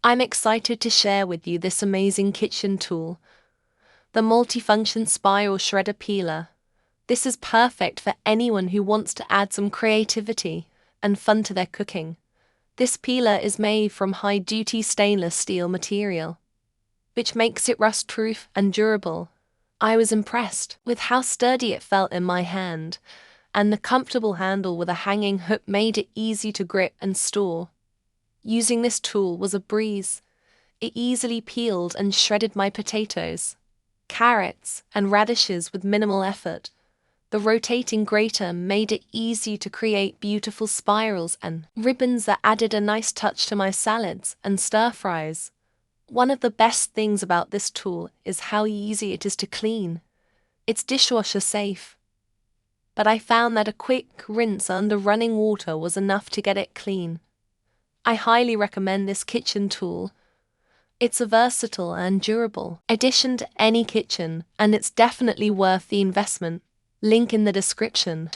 I'm excited to share with you this amazing kitchen tool, the Multifunction Spiral Shredder Peeler. This is perfect for anyone who wants to add some creativity and fun to their cooking. This peeler is made from high-duty stainless steel material, which makes it rust-proof and durable. I was impressed with how sturdy it felt in my hand, and the comfortable handle with a hanging hook made it easy to grip and store. Using this tool was a breeze. It easily peeled and shredded my potatoes, carrots, and radishes with minimal effort. The rotating grater made it easy to create beautiful spirals and ribbons that added a nice touch to my salads and stir-fries. One of the best things about this tool is how easy it is to clean. It's dishwasher safe, but I found that a quick rinse under running water was enough to get it clean. I highly recommend this kitchen tool. It's a versatile and durable addition to any kitchen, and it's definitely worth the investment. Link in the description.